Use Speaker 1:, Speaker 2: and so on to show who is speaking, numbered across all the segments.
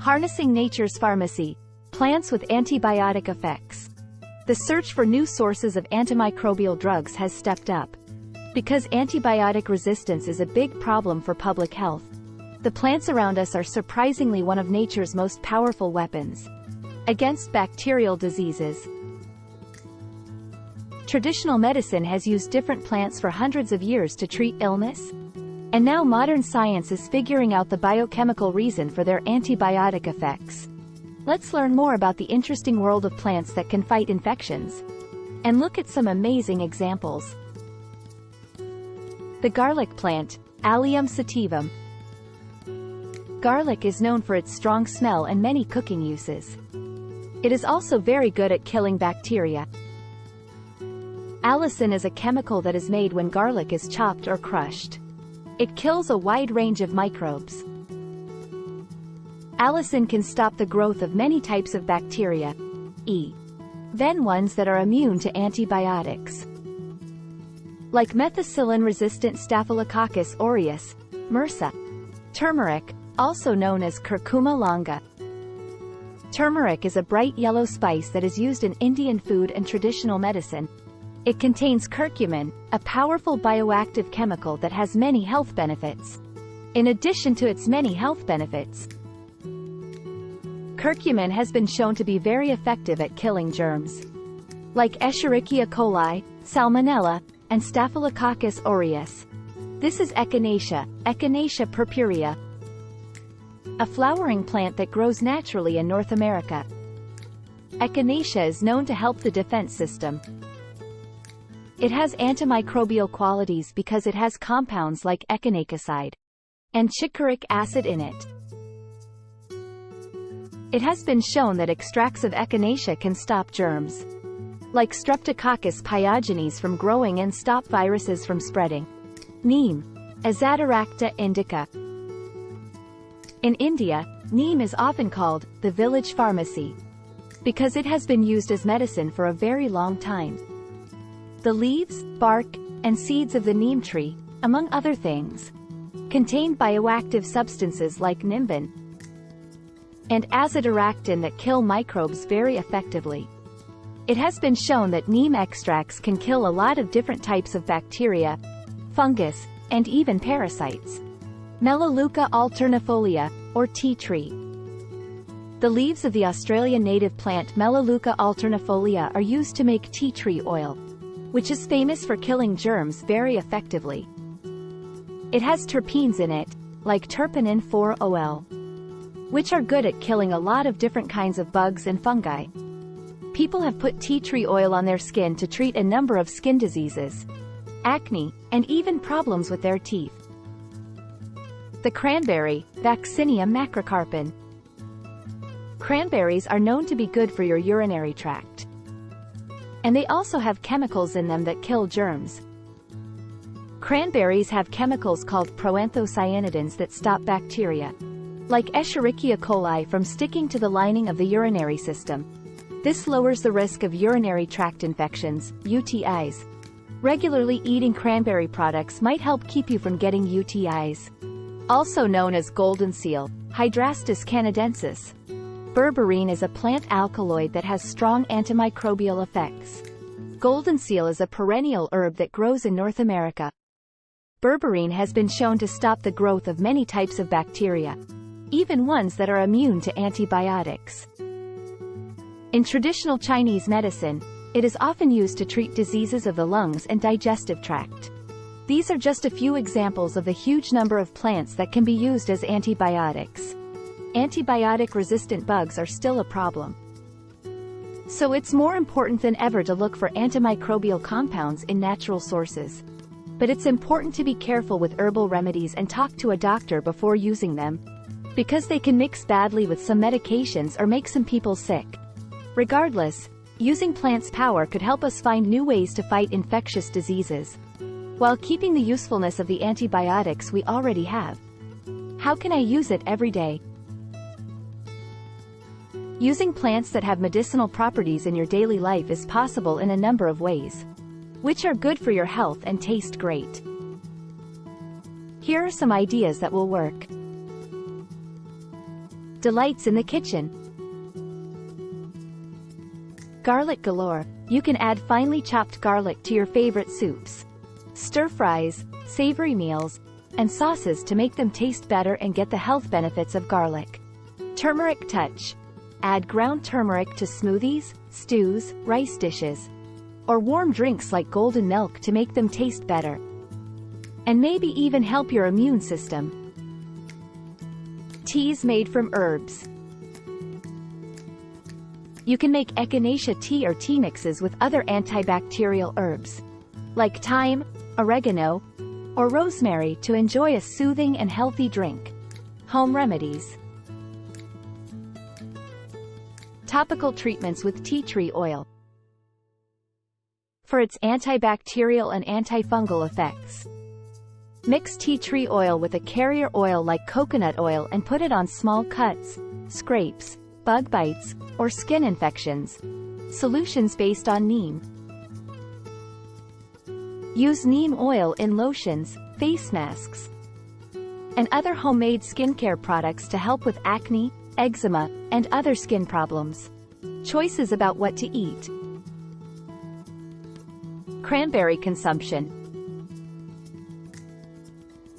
Speaker 1: Harnessing nature's pharmacy, plants with antibiotic effects. The search for new sources of antimicrobial drugs has stepped up. Because antibiotic resistance is a big problem for public health, the plants around us are surprisingly one of nature's most powerful weapons against bacterial diseases. Traditional medicine has used different plants for hundreds of years to treat illness, and now modern science is figuring out the biochemical reason for their antibiotic effects. Let's learn more about the interesting world of plants that can fight infections, and look at some amazing examples. The garlic plant, Allium sativum. Garlic is known for its strong smell and many cooking uses. It is also very good at killing bacteria. Allicin is a chemical that is made when garlic is chopped or crushed. It kills a wide range of microbes. Allicin can stop the growth of many types of bacteria, even ones that are immune to antibiotics, like methicillin-resistant Staphylococcus aureus, MRSA. Turmeric, also known as Curcuma longa. Turmeric is a bright yellow spice that is used in Indian food and traditional medicine. It contains curcumin, a powerful bioactive chemical that has many health benefits. In addition to its many health benefits, curcumin has been shown to be very effective at killing germs, like Escherichia coli, Salmonella, and Staphylococcus aureus. This is Echinacea, Echinacea purpurea, a flowering plant that grows naturally in North America. Echinacea is known to help the defense system. It has antimicrobial qualities because it has compounds like echinacoside and chicoric acid in it. It has been shown that extracts of Echinacea can stop germs, like Streptococcus pyogenes from growing and stop viruses from spreading. Neem, Azadirachtin indica. In India, Neem is often called the village pharmacy because it has been used as medicine for a very long time. The leaves, bark, and seeds of the neem tree, among other things, contain bioactive substances like nimbin and azadirachtin that kill microbes very effectively. It has been shown that neem extracts can kill a lot of different types of bacteria, fungus, and even parasites. Melaleuca alternifolia, or tea tree. The leaves of the Australian native plant Melaleuca alternifolia are used to make tea tree oil, which is famous for killing germs very effectively. It has terpenes in it, like terpenin 4-OL, which are good at killing a lot of different kinds of bugs and fungi. People have put tea tree oil on their skin to treat a number of skin diseases, acne, and even problems with their teeth. The cranberry, Vaccinium macrocarpon. Cranberries are known to be good for your urinary tract, and they also have chemicals in them that kill germs. Cranberries have chemicals called proanthocyanidins that stop bacteria, like Escherichia coli, from sticking to the lining of the urinary system. This lowers the risk of urinary tract infections, UTIs. Regularly eating cranberry products might help keep you from getting UTIs. Also known as golden seal, Hydrastis canadensis. Berberine is a plant alkaloid that has strong antimicrobial effects. Golden seal is a perennial herb that grows in North America. Berberine has been shown to stop the growth of many types of bacteria, even ones that are immune to antibiotics. In traditional Chinese medicine, it is often used to treat diseases of the lungs and digestive tract. These are just a few examples of the huge number of plants that can be used as antibiotics. Antibiotic-resistant bugs are still a problem, so it's more important than ever to look for antimicrobial compounds in natural sources. But it's important to be careful with herbal remedies and talk to a doctor before using them, because they can mix badly with some medications or make some people sick. Regardless, using plants' power could help us find new ways to fight infectious diseases, while keeping the usefulness of the antibiotics we already have. How can I use it every day? Using plants that have medicinal properties in your daily life is possible in a number of ways, which are good for your health and taste great. Here are some ideas that will work. Delights in the kitchen. Garlic galore. You can add finely chopped garlic to your favorite soups, stir-fries, savory meals, and sauces to make them taste better and get the health benefits of garlic. Turmeric touch. Add ground turmeric to smoothies, stews, rice dishes, or warm drinks like golden milk to make them taste better. And maybe even help your immune system. Teas made from herbs. You can make Echinacea tea or tea mixes with other antibacterial herbs, like thyme, oregano, or rosemary to enjoy a soothing and healthy drink. Home remedies. Topical treatments with tea tree oil. For its antibacterial and antifungal effects. Mix tea tree oil with a carrier oil like coconut oil and put it on small cuts, scrapes, bug bites, or skin infections. Solutions based on neem. Use neem oil in lotions, face masks, and other homemade skincare products to help with acne, eczema, and other skin problems. Choices about what to eat. Cranberry consumption.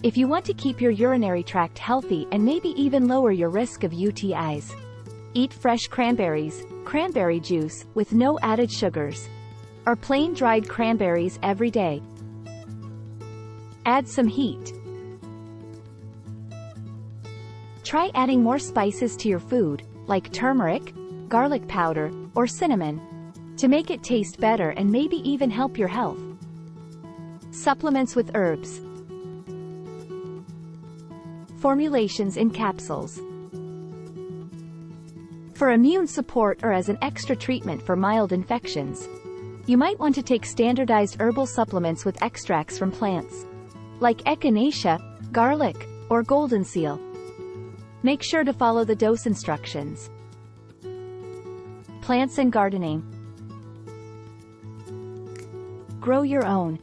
Speaker 1: If you want to keep your urinary tract healthy and maybe even lower your risk of UTIs, eat fresh cranberries, cranberry juice with no added sugars, or plain dried cranberries every day. Add some heat. Try adding more spices to your food, like turmeric, garlic powder, or cinnamon, to make it taste better and maybe even help your health. Supplements with herbs. Formulations in capsules. For immune support or as an extra treatment for mild infections, you might want to take standardized herbal supplements with extracts from plants, like Echinacea, garlic, or golden seal. Make sure to follow the dose instructions. Plants and gardening. Grow your own.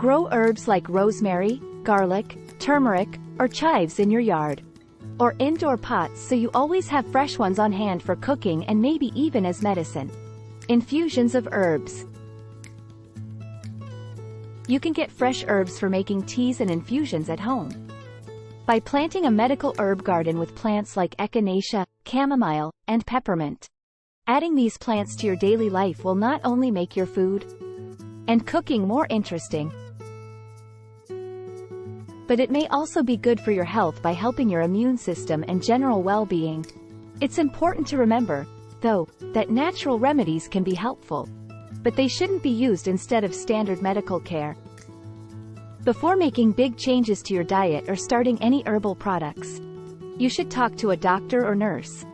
Speaker 1: Grow herbs like rosemary, garlic, turmeric, or chives in your yard, or indoor pots so you always have fresh ones on hand for cooking and maybe even as medicine. Infusions of herbs. You can get fresh herbs for making teas and infusions at home. By planting a medical herb garden with plants like Echinacea, chamomile, and peppermint. Adding these plants to your daily life will not only make your food and cooking more interesting, but it may also be good for your health by helping your immune system and general well-being. It's important to remember, though, that natural remedies can be helpful, but they shouldn't be used instead of standard medical care. Before making big changes to your diet or starting any herbal products, you should talk to a doctor or nurse,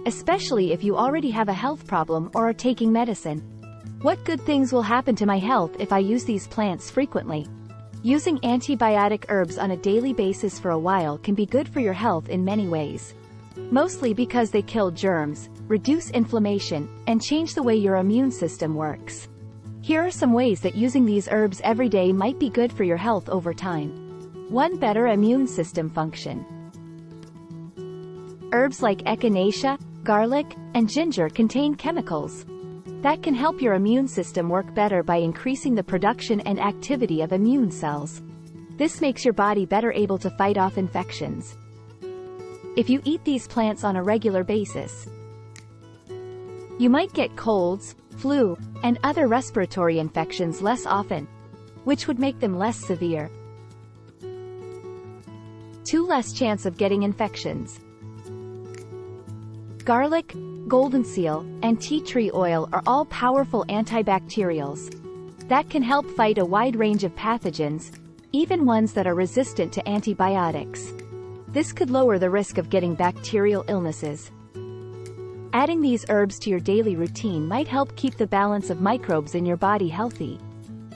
Speaker 1: especially if you already have a health problem or are taking medicine. What good things will happen to my health if I use these plants frequently? Using antibiotic herbs on a daily basis for a while can be good for your health in many ways. Mostly because they kill germs, reduce inflammation, and change the way your immune system works. Here are some ways that using these herbs every day might be good for your health over time. 1. Better immune system function. Herbs like Echinacea, garlic, and ginger contain chemicals that can help your immune system work better by increasing the production and activity of immune cells. This makes your body better able to fight off infections. If you eat these plants on a regular basis, you might get colds, flu, and other respiratory infections less often, which would make them less severe. 2. Less chance of getting infections. Garlic, golden seal, and tea tree oil are all powerful antibacterials that can help fight a wide range of pathogens, even ones that are resistant to antibiotics. This could lower the risk of getting bacterial illnesses. Adding these herbs to your daily routine might help keep the balance of microbes in your body healthy,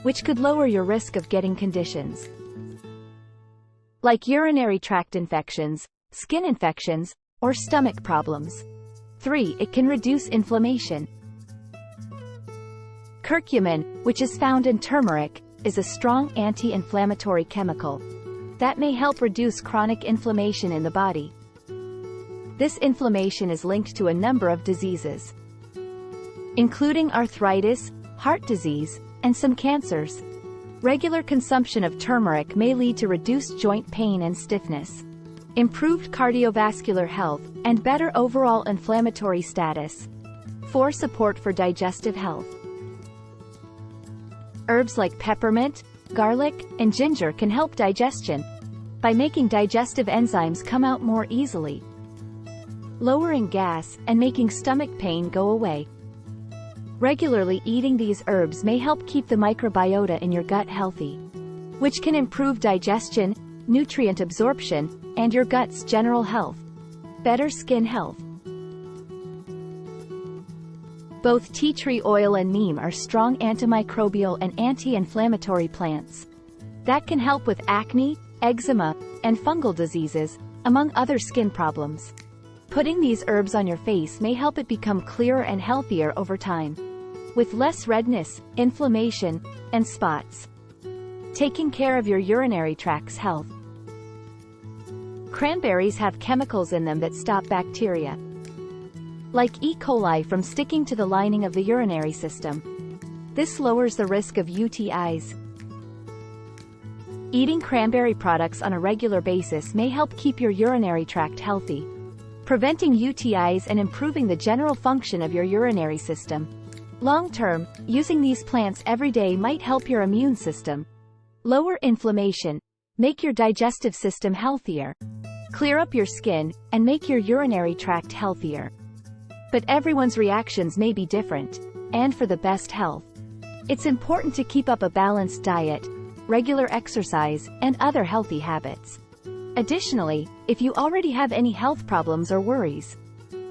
Speaker 1: which could lower your risk of getting conditions like urinary tract infections, skin infections, or stomach problems. 3. It can reduce inflammation. Curcumin, which is found in turmeric, is a strong anti-inflammatory chemical that may help reduce chronic inflammation in the body. This inflammation is linked to a number of diseases, including arthritis, heart disease, and some cancers. Regular consumption of turmeric may lead to reduced joint pain and stiffness, improved cardiovascular health, and better overall inflammatory status. 4. Support for digestive health. Herbs like peppermint, garlic, and ginger can help digestion by making digestive enzymes come out more easily, lowering gas, and making stomach pain go away. Regularly eating these herbs may help keep the microbiota in your gut healthy, which can improve digestion, nutrient absorption, and your gut's general health. Better skin health. Both tea tree oil and neem are strong antimicrobial and anti-inflammatory plants that can help with acne, eczema, and fungal diseases, among other skin problems. Putting these herbs on your face may help it become clearer and healthier over time, with less redness, inflammation, and spots. Taking care of your urinary tract's health. Cranberries have chemicals in them that stop bacteria, like E. coli, from sticking to the lining of the urinary system. This lowers the risk of UTIs. Eating cranberry products on a regular basis may help keep your urinary tract healthy, preventing UTIs and improving the general function of your urinary system. Long-term, using these plants every day might help your immune system, lower inflammation, make your digestive system healthier, clear up your skin, and make your urinary tract healthier. But everyone's reactions may be different, and for the best health, it's important to keep up a balanced diet, regular exercise, and other healthy habits. Additionally, if you already have any health problems or worries,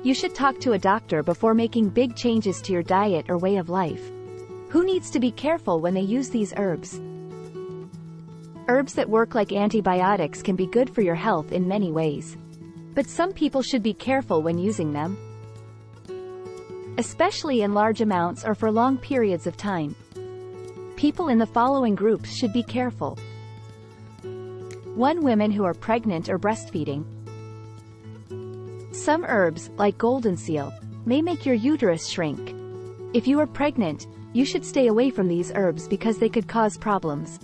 Speaker 1: you should talk to a doctor before making big changes to your diet or way of life. Who needs to be careful when they use these herbs? Herbs that work like antibiotics can be good for your health in many ways, but some people should be careful when using them, especially in large amounts or for long periods of time. People in the following groups should be careful. 1. Women who are pregnant or breastfeeding. Some herbs, like golden seal, may make your uterus shrink. If you are pregnant, you should stay away from these herbs because they could cause problems.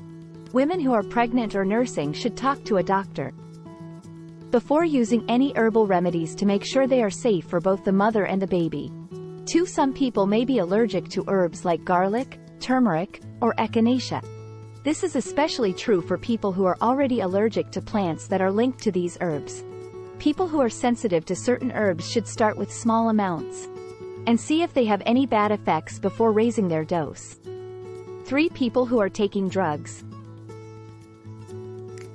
Speaker 1: Women who are pregnant or nursing should talk to a doctor before using any herbal remedies to make sure they are safe for both the mother and the baby. 2. Some people may be allergic to herbs like garlic, turmeric, or echinacea. This is especially true for people who are already allergic to plants that are linked to these herbs. People who are sensitive to certain herbs should start with small amounts and see if they have any bad effects before raising their dose. 3. People who are taking drugs.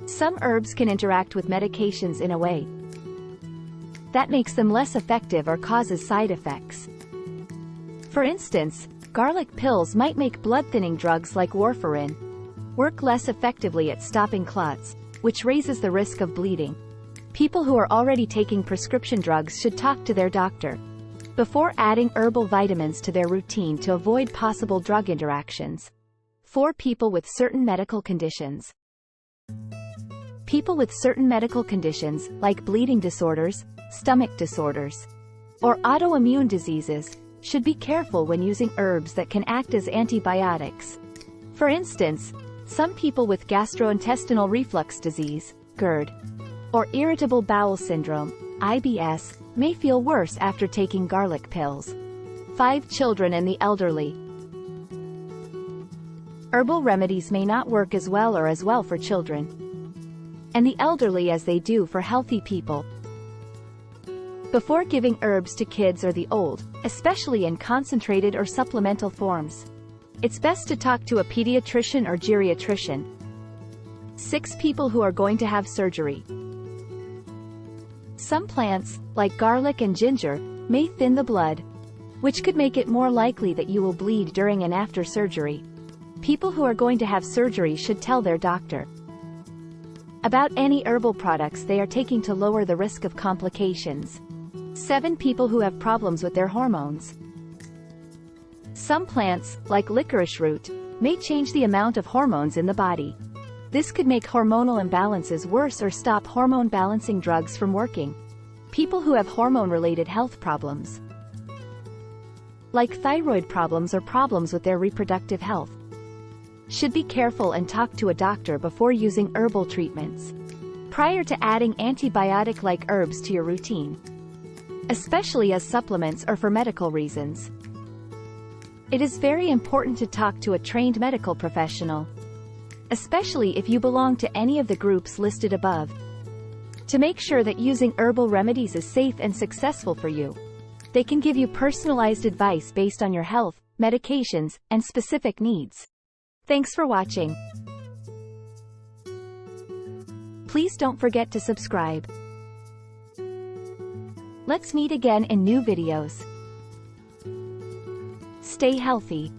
Speaker 1: Some herbs can interact with medications in a way that makes them less effective or causes side effects. For instance, garlic pills might make blood-thinning drugs like warfarin work less effectively at stopping clots, which raises the risk of bleeding. People who are already taking prescription drugs should talk to their doctor before adding herbal vitamins to their routine to avoid possible drug interactions. 4. People with certain medical conditions. People with certain medical conditions, like bleeding disorders, stomach disorders, or autoimmune diseases, should be careful when using herbs that can act as antibiotics. For instance, some people with gastrointestinal reflux disease, GERD, or irritable bowel syndrome, IBS, may feel worse after taking garlic pills. 5. Children and the elderly. Herbal remedies may not work as well for children and the elderly as they do for healthy people. Before giving herbs to kids or the old, especially in concentrated or supplemental forms, it's best to talk to a pediatrician or geriatrician. 6. People who are going to have surgery. Some plants, like garlic and ginger, may thin the blood, which could make it more likely that you will bleed during and after surgery. People who are going to have surgery should tell their doctor about any herbal products they are taking to lower the risk of complications. 7. People who have problems with their hormones. Some plants, like licorice root, may change the amount of hormones in the body. This could make hormonal imbalances worse or stop hormone-balancing drugs from working. People who have hormone-related health problems, like thyroid problems or problems with their reproductive health, should be careful and talk to a doctor before using herbal treatments, prior to adding antibiotic-like herbs to your routine, especially as supplements or for medical reasons. It is very important to talk to a trained medical professional, especially if you belong to any of the groups listed above, to make sure that using herbal remedies is safe and successful for you. They can give you personalized advice based on your health, medications, and specific needs. Thanks for watching. Please don't forget to subscribe. Let's meet again in new videos. Stay healthy.